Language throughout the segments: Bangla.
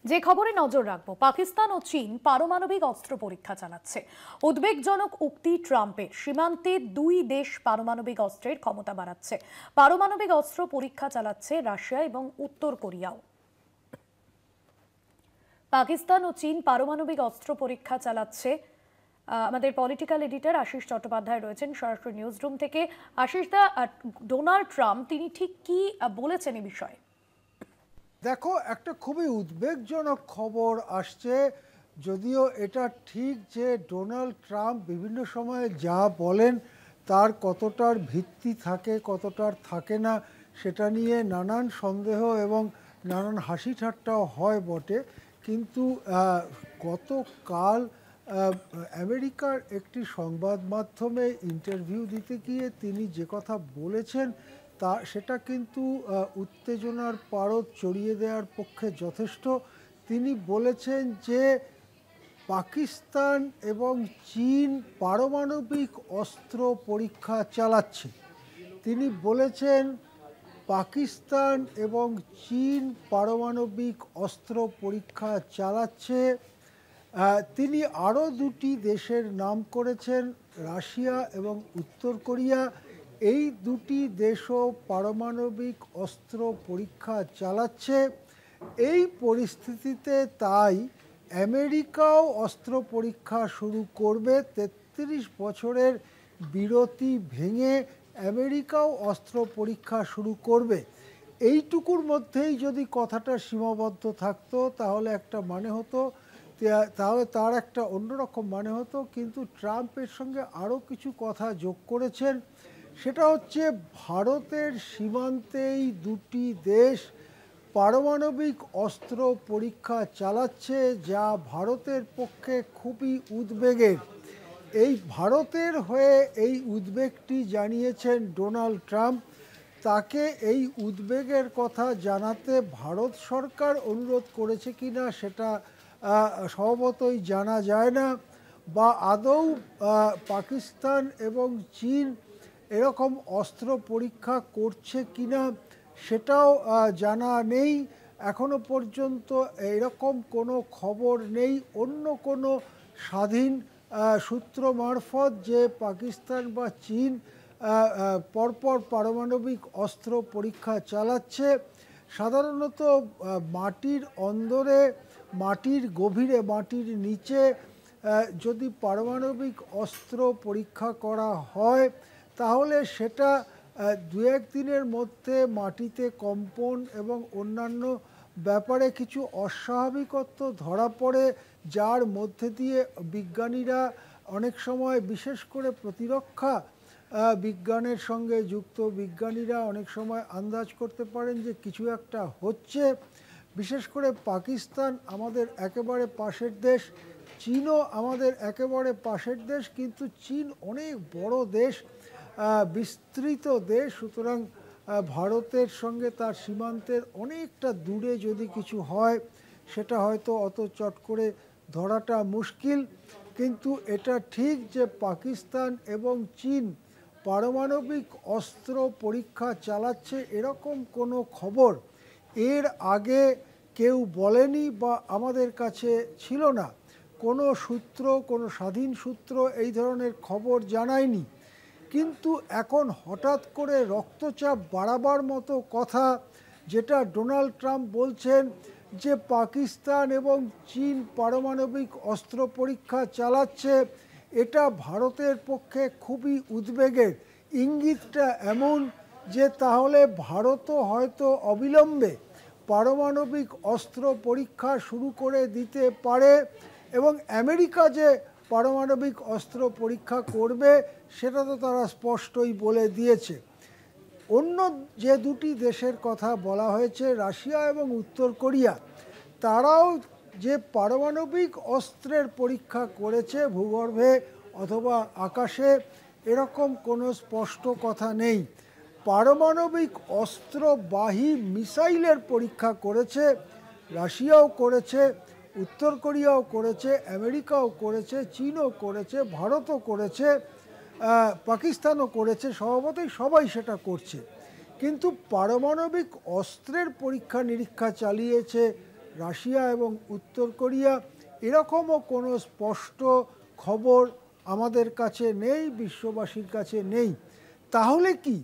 যে খবরে নজর রাখবো, পাকিস্তান ও চীন পারমাণবিক অস্ত্র পরীক্ষা চালাচ্ছে। উদ্বেগজনক উক্তি ট্রাম্পের। সীমান্তে দুই দেশ পারমাণবিক অস্ত্রের ক্ষমতা বাড়াচ্ছে। পারমাণবিক অস্ত্র পরীক্ষা চালাচ্ছে রাশিয়া এবং উত্তর কোরিয়াও। পাকিস্তান ও চীন পারমাণবিক অস্ত্র পরীক্ষা চালাচ্ছে। আমাদের পলিটিক্যাল এডিটর আশিস চট্টোপাধ্যায় রয়েছেন সরাসরি নিউজ রুম থেকে। আশিস দা, ডোনাল্ড ট্রাম্প তিনি ঠিক কি বলেছেন এই বিষয়ে? দেখো, একটা খুবই উদ্বেগজনক খবর আসছে। যদিও এটা ঠিক যে ডোনাল্ড ট্রাম্প বিভিন্ন সময়ে যা বলেন তার কতটার ভিত্তি থাকে কতটার থাকে না সেটা নিয়ে নানান সন্দেহ এবং নানান হাসি ঠাট্টাও হয় বটে। কিন্তু গতকাল আমেরিকার একটি সংবাদ মাধ্যমে ইন্টারভিউ দিতে গিয়ে তিনি যে কথা বলেছেন সেটা কিন্তু উত্তেজনার পারদ চড়িয়ে দেওয়ার পক্ষে যথেষ্ট। তিনি বলেছেন যে পাকিস্তান এবং চীন পারমাণবিক অস্ত্র পরীক্ষা চালাচ্ছে। তিনি বলেছেন পাকিস্তান এবং চীন পারমাণবিক অস্ত্র পরীক্ষা চালাচ্ছে। তিনি আরও দুটি দেশের নাম করেছেন, রাশিয়া এবং উত্তর কোরিয়া। এই দুটি দেশও পারমাণবিক অস্ত্র পরীক্ষা চালাচ্ছে। এই পরিস্থিতিতে তাই আমেরিকাও অস্ত্র পরীক্ষা শুরু করবে। ৩৩ বছরের বিরতি ভেঙে আমেরিকাও অস্ত্র পরীক্ষা শুরু করবে। এইটুকুর মধ্যেই যদি কথাটা সীমাবদ্ধ থাকতো তাহলে একটা মানে হতো, তাহলে তার একটা অন্যরকম মানে হতো। কিন্তু ট্রাম্পের সঙ্গে আরও কিছু কথা যোগ করেছেন। সেটা হচ্ছে ভারতের সীমান্তেই দুটি দেশ পারমাণবিক অস্ত্র পরীক্ষা চালাচ্ছে, যা ভারতের পক্ষে খুবই উদ্বেগের। এই ভারতের হয়ে এই উদ্বেগটি জানিয়েছেন ডোনাল্ড ট্রাম্প। তাকে এই উদ্বেগের কথা জানাতে ভারত সরকার অনুরোধ করেছে কিনা সেটা স্বভাবতই জানা যায় না, বা আদৌ পাকিস্তান এবং চীন এরকম অস্ত্র পরীক্ষা করছে কিনা সেটাও জানা নেই। এখনো পর্যন্ত এরকম কোনো খবর নেই অন্য কোনো স্বাধীন সূত্র মারফত যে পাকিস্তান বা চীন পরপর পারমাণবিক অস্ত্র পরীক্ষা চালাচ্ছে। সাধারণত মাটির অন্দরে, মাটির গভীরে, মাটির নিচে যদি পারমাণবিক অস্ত্র পরীক্ষা করা হয় তাহলে সেটা দু একদিনের মধ্যে মাটিতে কম্পন এবং অন্যান্য ব্যাপারে কিছু অস্বাভাবিকত্ব ধরা পড়ে, যার মধ্যে দিয়ে বিজ্ঞানীরা অনেক সময়, বিশেষ করে প্রতিরক্ষা বিজ্ঞানের সঙ্গে যুক্ত বিজ্ঞানীরা অনেক সময় আন্দাজ করতে পারেন যে কিছু একটা হচ্ছে। বিশেষ করে পাকিস্তান আমাদের একেবারে পাশের দেশ, চীনও আমাদের একেবারে পাশের দেশ, কিন্তু চীন অনেক বড় দেশ, বিস্তৃত দেশ। সুতরাং ভারতের সঙ্গে তার সীমান্তের অনেকটা দূরে যদি কিছু হয় সেটা হয়তো অত চট করে ধরাটা মুশকিল। কিন্তু এটা ঠিক যে পাকিস্তান এবং চীন পারমাণবিক অস্ত্র পরীক্ষা চালাচ্ছে এরকম কোনো খবর এর আগে কেউ বলেনি বা আমাদের কাছে ছিল না। কোনো সূত্র, কোনো স্বাধীন সূত্র এই ধরনের খবর জানায়নি। কিন্তু এখন হঠাৎ করে রক্তচাপ বাড়াবার মতো কথা যেটা ডোনাল্ড ট্রাম্প বলছেন যে পাকিস্তান এবং চীন পারমাণবিক অস্ত্র পরীক্ষা চালাচ্ছে, এটা ভারতের পক্ষে খুবই উদ্বেগের। ইঙ্গিতটা এমন যে তাহলে ভারতও হয়তো অবিলম্বে পারমাণবিক অস্ত্র পরীক্ষা শুরু করে দিতে পারে, এবং আমেরিকা যে পারমাণবিক অস্ত্র পরীক্ষা করবে সেটা তো তারা স্পষ্টই বলে দিয়েছে। অন্য যে দুটি দেশের কথা বলা হয়েছে, রাশিয়া এবং উত্তর কোরিয়া, তারাও যে পারমাণবিক অস্ত্রের পরীক্ষা করেছে ভূগর্ভে অথবা আকাশে এরকম কোনো স্পষ্ট কথা নেই। পারমাণবিক অস্ত্রবাহী মিসাইলের পরীক্ষা করেছে, রাশিয়াও করেছে, উত্তর কোরিয়াও করেছে, আমেরিকাও করেছে, চীনও করেছে, ভারতও করেছে, পাকিস্তানও করেছে। স্বভাবতই সবাই সেটা করছে। কিন্তু পারমাণবিক অস্ত্রের পরীক্ষা নিরীক্ষা চালিয়েছে রাশিয়া এবং উত্তর কোরিয়া, এরকমও কোনো স্পষ্ট খবর আমাদের কাছে নেই, বিশ্ববাসীর কাছে নেই। তাহলে কি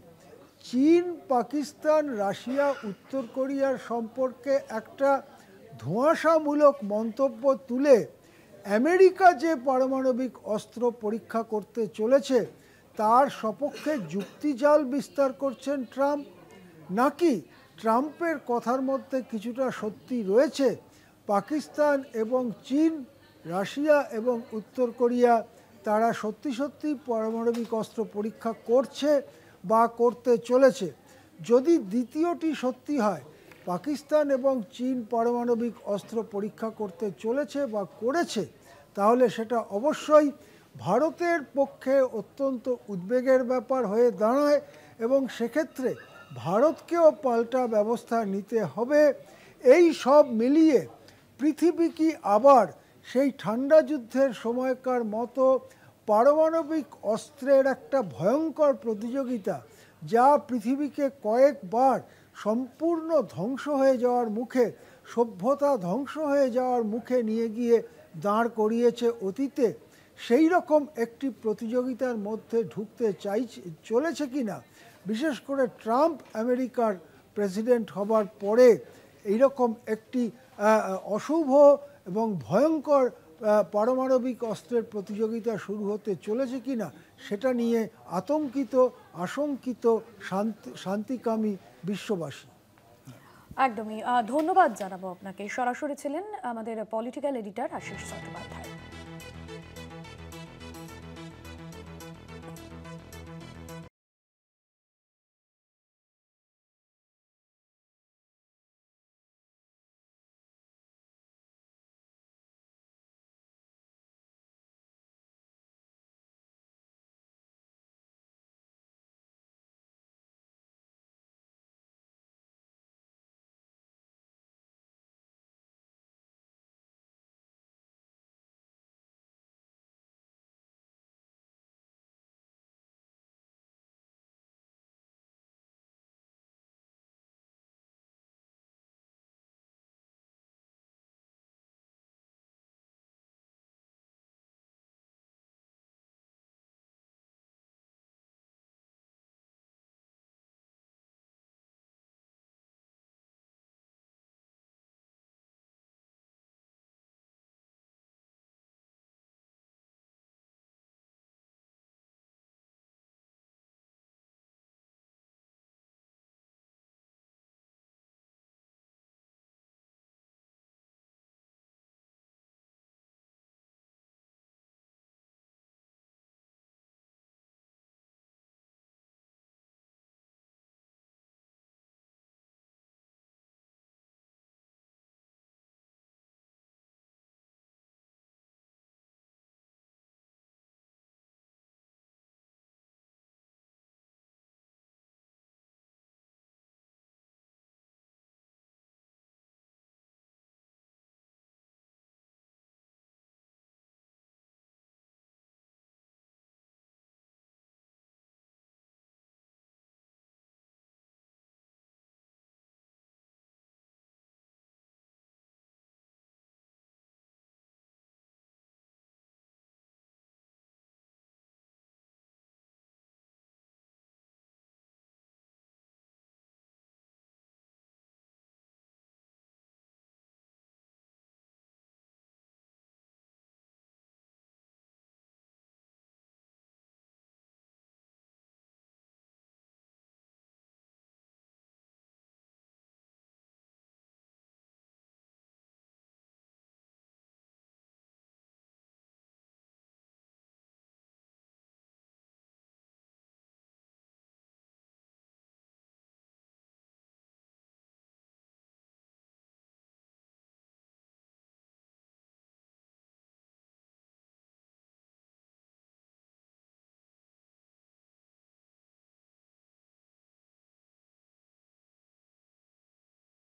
চীন, পাকিস্তান, রাশিয়া, উত্তর কোরিয়ার সম্পর্কে একটা ধোঁয়াশামূলক মন্তব্য তুলে আমেরিকা যে পারমাণবিক অস্ত্র পরীক্ষা করতে চলেছে তার সপক্ষে যুক্তিজাল বিস্তার করছেন ট্রাম্প? নাকি ট্রাম্পের কথার মধ্যে কিছুটা সত্যি রয়েছে? পাকিস্তান এবং চীন, রাশিয়া এবং উত্তর কোরিয়া তারা সত্যি সত্যি পারমাণবিক অস্ত্র পরীক্ষা করছে বা করতে চলেছে? যদি দ্বিতীয়টি সত্যি হয়, পাকিস্তান এবং চীন পারমাণবিক অস্ত্র পরীক্ষা করতে চলেছে বা করেছে, তাহলে সেটা অবশ্যই ভারতের পক্ষে অত্যন্ত উদ্বেগের ব্যাপার হয়ে দাঁড়ায় এবং সেক্ষেত্রে ভারতকেও পাল্টা ব্যবস্থা নিতে হবে। এই সব মিলিয়ে পৃথিবী কি আবার সেই ঠান্ডা যুদ্ধের সময়কার মতো পারমাণবিক অস্ত্রের একটা ভয়ঙ্কর প্রতিযোগিতা, যা পৃথিবীকে কয়েকবার সম্পূর্ণ ধ্বংস হয়ে যাওয়ার মুখে, সভ্যতা ধ্বংস হয়ে যাওয়ার মুখে নিয়ে গিয়ে দাঁড় করিয়েছে অতীতে, সেই রকম একটি প্রতিযোগিতার মধ্যে ঢুকতে চলেছে কিনা? বিশেষ করে ট্রাম্প আমেরিকার প্রেসিডেন্ট হবার পরে এইরকম একটি অশুভ এবং ভয়ঙ্কর পারমাণবিক অস্ত্রের প্রতিযোগিতা শুরু হতে চলেছে কিনা, সেটা নিয়ে আশঙ্কিত শান্তিকামী বিশ্ববাসী। একদমই ধন্যবাদ জানাবো আপনাকে। সরাসরি ছিলেন আমাদের পলিটিক্যাল এডিটর আশিস চট্টোপাধ্যায়।